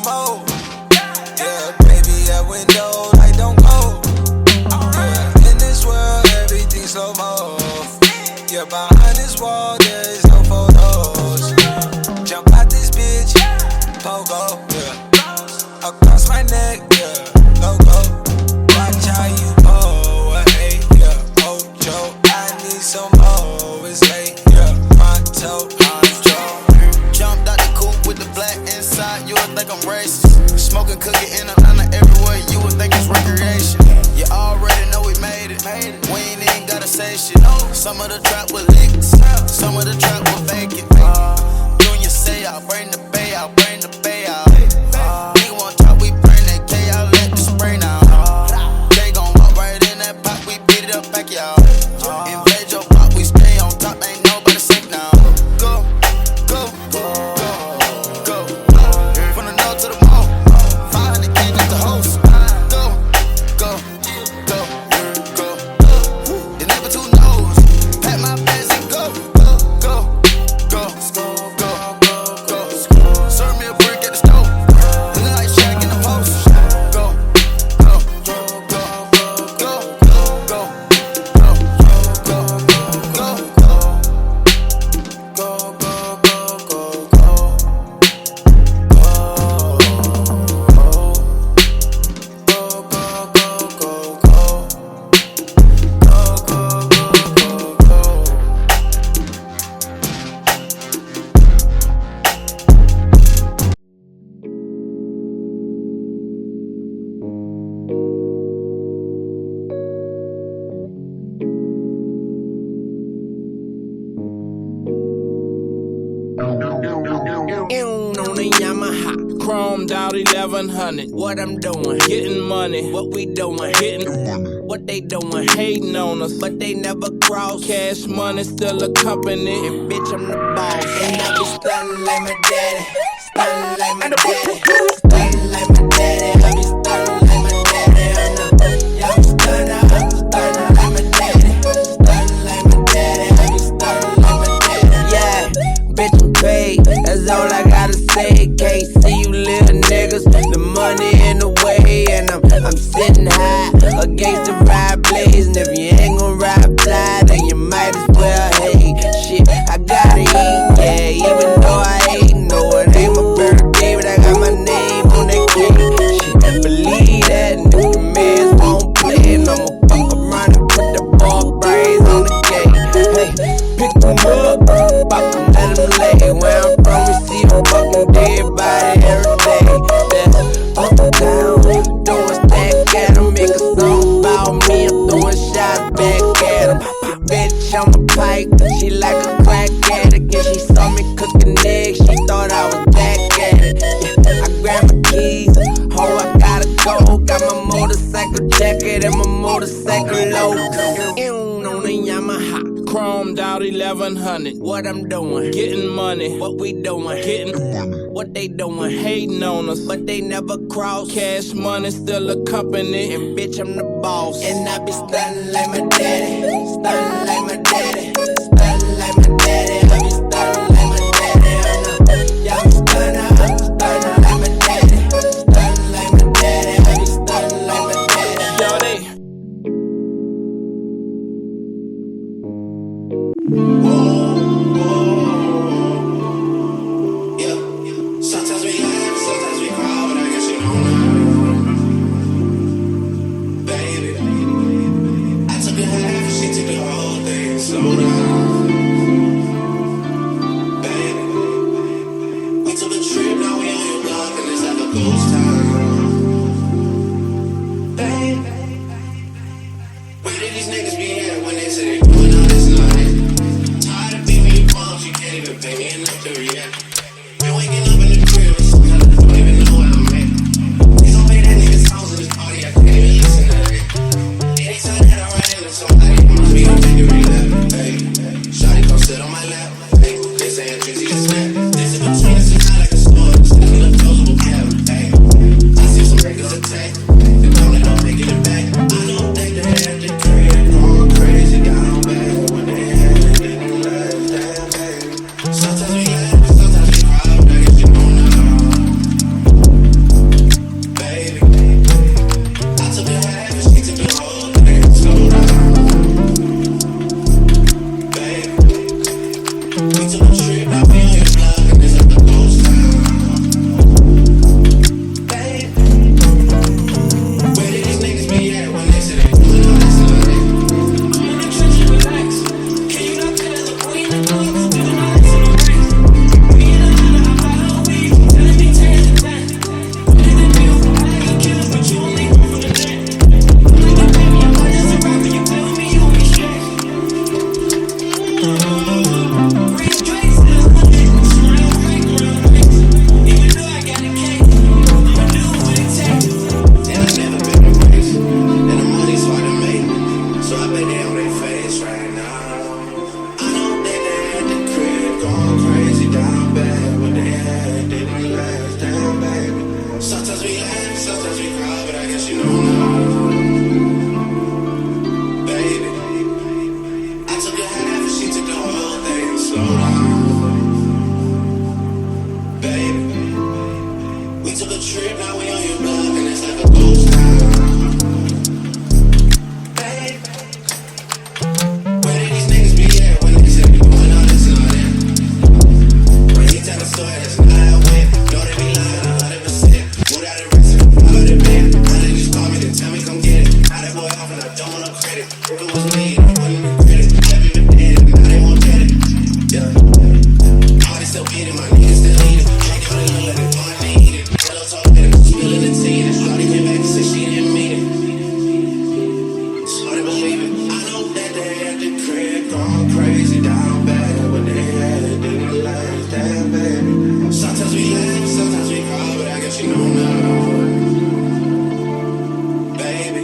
more. Yeah, baby, at window, light don't go. Yeah, in this world, everything's slow mo. Yeah, behind this wall, there is no photos. Jump out this bitch, pogo, yeah. Across my neck, yeah, logo. Watch how you pull, hey, yeah. Ojo, I need some more, it's late, yeah. Pronto, jumped out the coupe with the black inside, you would think I'm racist. Smoking cookie in Atlanta everywhere, you would think it's recreation. You already know we made it, we ain't even gotta say shit. Some of the trap was lit, some of the trap was vacant. Doing your say, I'll bring the bay out, bring the bay out. Nigga want top, we bring that K out, let the spray now. They gon' walk right in that pot, we beat it up back, y'all. Invade your block, we stay on top, ain't nobody safe now. Go, go, go, go, go. From the north to the mall, 500K got the host. Go, go, go, go. It's never too nose. Pat my bags and go, go, go, go, go, go, go. Serve me a brick at the stove. Looking like Shaq in the post. Go, go, go, go, go, go, go, go, go, go, go, go, go. On a Yamaha, chromed out 1100. What I'm doing, getting money. What we doing, hitting what they doing, hating on us, but they never cross. Cash money still a company, and bitch I'm the boss. And I be stunning like my daddy, stunning like my daddy, stunning like my daddy. I be stunning like my daddy. I'm stunning like my daddy, stunning like my daddy. I be stunning like my daddy. Yeah, bitch I'm paid, that's all I gotta say. Can't see you little niggas, the money in the way, and I'm sitting high against the ride blaze. And if you ain't gon' ride fly, then you might as well hate. Shit, I gotta eat, yeah, even though I ain't know it ain't my birthday, but I got my name on that cake. Shit, believe that, and if the mans won't play, and I'ma fuck around and put the ball braids on the gate. Hey, pick them up, pop them, let them lay. Where I'm from, we see a fucking dead body every day. That's up and down, throwing stack at them, make a song about me. I'm throwing shots back at them. Bitch, I'm a pike, she like a crack addict. And she saw me cooking eggs, she thought I was back at it. Yeah, I grabbed my keys, oh I gotta go. Got my motorcycle jacket and my motorcycle logo. On a Yamaha, chromed out 1100. What I'm doing, getting money. What we doing, hitting what they doing, hating on us, but they never cross. Cash money still a company, and bitch I'm the boss. And I be stunning like my daddy, stunning like my daddy, stunning like my daddy. I be stunning like my daddy. Yeah, I'm stunning like my daddy, stunning like my daddy. I be stunning like my daddy. Yo, they. Sometimes we laugh, sometimes we cry, but I guess you don't know. Baby, I took a half, she took the whole thing. Slow down. Baby, we took a trip, now we on your block, and it's like a ghost town. Baby, where did these niggas be at when they say they doing all this night? Tired of being me bums, you can't even pay me enough to react. Been waking up in the crib, I don't even know where I'm at. Please don't play that nigga's songs in this party, I can't even listen to that. Anytime that I run into somebody, wants me to take a relapse. Hey, shawty come sit on my lap. Hey, they saying Drizzy is snap. This in between us is not like a store, it's just an opposable cap. Hey, Sometimes we laugh, sometimes we cry, but I guess you know now. Baby, I took a half and she took the whole thing and slow down. Baby, we took a trip, now we on your block and it's like a ghost town. Baby, where did these niggas be at when they said we doing all this and all that? When he tell the story, that's not how it went. Know they be lying 100%. Moved out the rest of the private bed. Now they just call me to tell me come get it. Now that boy off and I don't want no credit. If it was me, I wouldn't regret it. Never even dead, and now they won't get it. Yeah. All they still beating, my niggas still eating. Drink all the young, let it go and they eat it. Hello, talk better, spilling the tea. That's why they came back and said she didn't mean it. It's hard to believe it. I know that they at the crib going crazy down bad, but they had it didn't last that bad. Sometimes we laugh, sometimes we cry, but I guess you know now. Baby,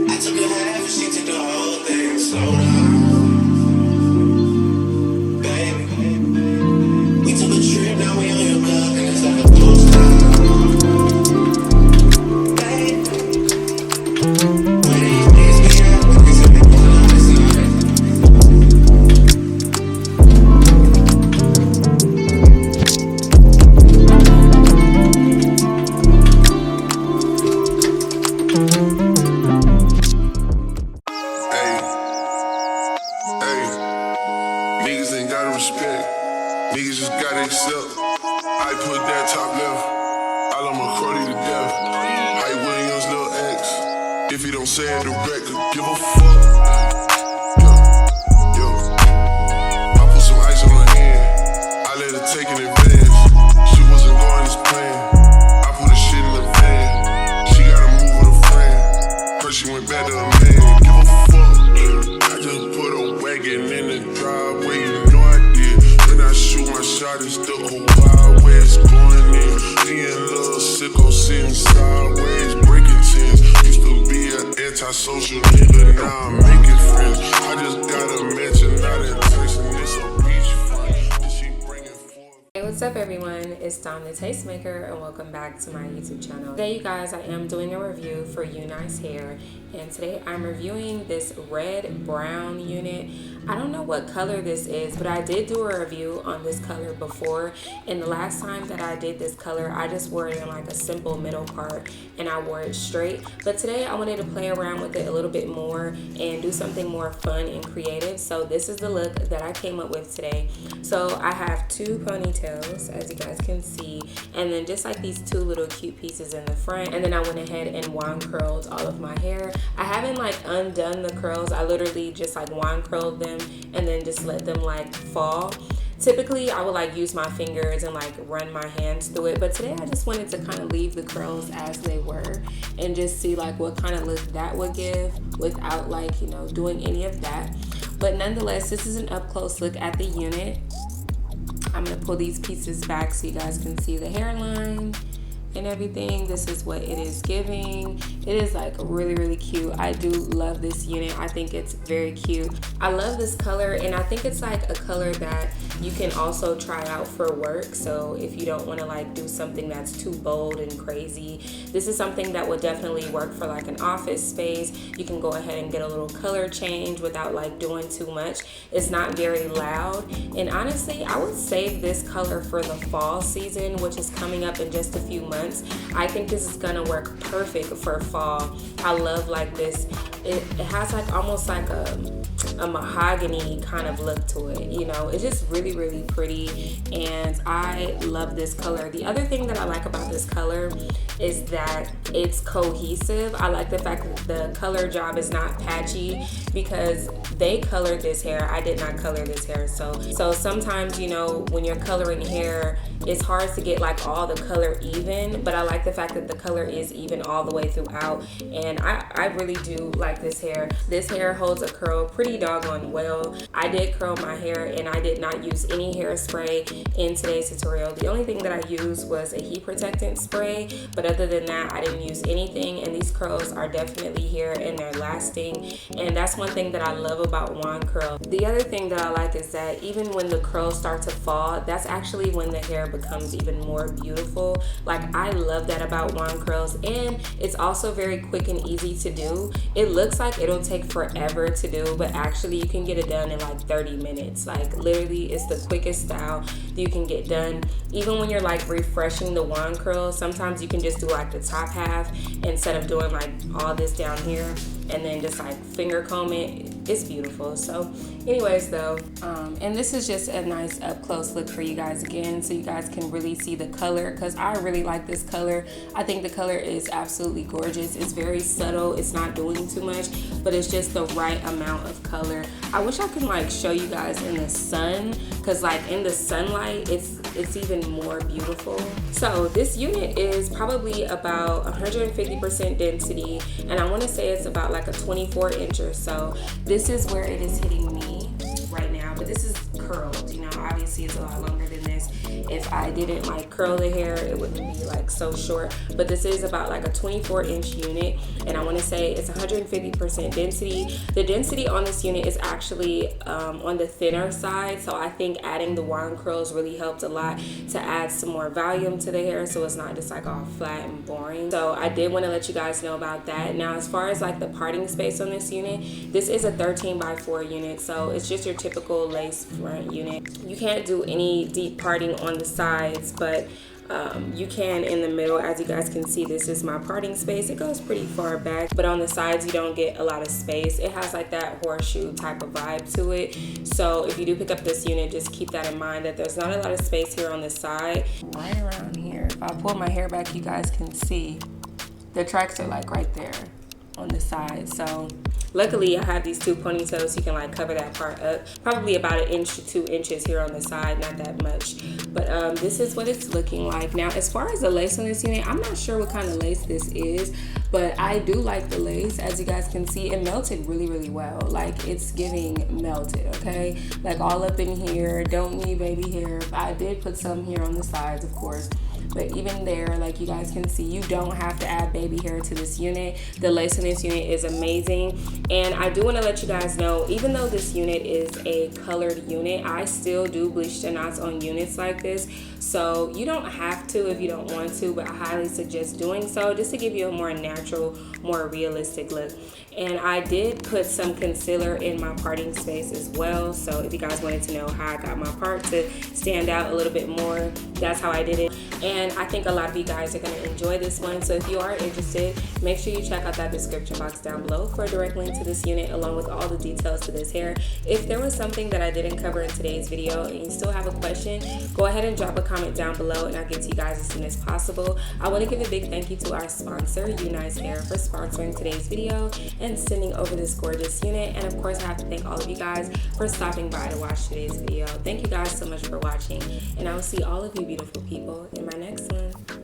I took a half and she took the whole thing and slow down. Baby, we took a trip, now we on your block and it's like a ghost town. Baby, where these niggas be at when they say they doing all this and all that? Hey, hey, niggas ain't gotta respect. Niggas just gotta accept. I put that top left. I love my Crody to death. Hype Williams, Lil X. If he don't say it direct, could give a fuck. Yo, yo. I put some ice on her hand. I let her take it in advance. She wasn't going as planned. I put her shit in the van. She gotta move with a friend. First she went back to her man. Give a fuck. I just put a wagon in the driveway. You know I did. When I shoot my shot, it's the Wild West going in. Me and Lil Sicko sitting sideways, breaking tins. Used to be an antisocial nigga, now I'm making friends. I just got a mention, not in Tyson, it's a beachfront. This she bringing forth. Hey, what's up everyone? It's Dom the Tastemaker and welcome back to my YouTube channel. Today you guys, I am doing a review for UNice hair, and today I'm reviewing this red brown unit. I don't know what color this is, but I did do a review on this color before, and the last time that I did this color I just wore it in like a simple middle part and I wore it straight. But today I wanted to play around with it a little bit more and do something more fun and creative. So this is the look that I came up with today. So I have two ponytails, as you guys can see, and then just like these two little cute pieces in the front, and then I went ahead and wand curled all of my hair. I haven't like undone the curls, I literally just like wand curled them and then just let them like fall. Typically I would like use my fingers and like run my hands through it, but today I just wanted to kind of leave the curls as they were and just see like what kind of look that would give without like, you know, doing any of that. But nonetheless, this is an up close look at the unit. I'm gonna pull these pieces back so you guys can see the hairline and everything. This is what it is giving. It is like really cute. I do love this unit. I think it's very cute. I love this color, and I think it's like a color that you can also try out for work. So if you don't want to like do something that's too bold and crazy, this is something that would definitely work for like an office space. You can go ahead and get a little color change without like doing too much. It's not very loud, and honestly I would save this color for the fall season, which is coming up in just a few months. I think this is gonna work perfect for fall. I love like this. It has like almost like a mahogany kind of look to it, you know. It's just really pretty, and I love this color. The other thing that I like about this color is that it's cohesive. I like the fact that the color job is not patchy, because they colored this hair. I did not color this hair. So sometimes, you know, when you're coloring hair, it's hard to get like all the color even, but I like the fact that the color is even all the way throughout, and I really do like like this hair. This hair holds a curl pretty doggone well. I did curl my hair and I did not use any hairspray in today's tutorial. The only thing that I used was a heat protectant spray, but other than that, I didn't use anything, and these curls are definitely here and they're lasting, and that's one thing that I love about wand curl. The other thing that I like is that even when the curls start to fall, that's actually when the hair becomes even more beautiful. Like, I love that about wand curls, and it's also very quick and easy to do. It looks like it'll take forever to do, but actually you can get it done in like 30 minutes. Like, literally, it's the quickest style that you can get done. Even when you're like refreshing the wand curl, sometimes you can just do like the top half instead of doing like all this down here and then just like finger comb it. It's beautiful. So anyways though, and this is just a nice up close look for you guys again, so you guys can really see the color, because I really like this color. I think the color is absolutely gorgeous. It's very subtle, it's not doing too much, but it's just the right amount of color. I wish I could like show you guys in the sun, because like in the sunlight it's even more beautiful. So this unit is probably about 150% density, and I want to say it's about like a 24 inch or so. This is where it is hitting me right now, but this is curled, you know, obviously it's a lot longer than this. If I didn't like curl the hair, it wouldn't be like so short, but this is about like a 24 inch unit, and I want to say it's 150% density. The density on this unit is actually on the thinner side, so I think adding the wand curls really helped a lot to add some more volume to the hair, so it's not just like all flat and boring. So I did want to let you guys know about that. Now, as far as like the parting space on this unit, this is a 13x4 unit, so it's just your typical lace front unit. You can't do any deep parting on the sides, but you can in the middle. As you guys can see, this is my parting space. It goes pretty far back, but on the sides you don't get a lot of space. It has like that horseshoe type of vibe to it, so if you do pick up this unit, just keep that in mind, that there's not a lot of space here on the side. Right around here, if I pull my hair back, you guys can see the tracks are like right there on the side. So luckily I have these two ponytails, so you can like cover that part up, probably about 1 inch to 2 inches here on the side, not that much. But this is what it's looking like. Now, as far as the lace on this unit, I'm not sure what kind of lace this is, but I do like the lace. As you guys can see, it melted really well. Like, it's giving melted, okay? Like all up in here, don't need baby hair. I did put some here on the sides, of course, but even there, like you guys can see, you don't have to add baby hair to this unit. The lace in this unit is amazing. And I do want to let you guys know, even though this unit is a colored unit, I still do bleach the knots on units like this. So you don't have to if you don't want to, but I highly suggest doing so, just to give you a more natural, more realistic look. And I did put some concealer in my parting space as well, so if you guys wanted to know how I got my part to stand out a little bit more, that's how I did it. And I think a lot of you guys are going to enjoy this one, so if you are interested, make sure you check out that description box down below for a direct link to this unit, along with all the details to this hair. If there was something that I didn't cover in today's video and you still have a question, go ahead and drop a comment down below and I'll get to you guys as soon as possible. I want to give a big thank you to our sponsor, UNice Hair, for sponsoring today's video and sending over this gorgeous unit. And of course, I have to thank all of you guys for stopping by to watch today's video. Thank you guys so much for watching, and I will see all of you beautiful people in my next one.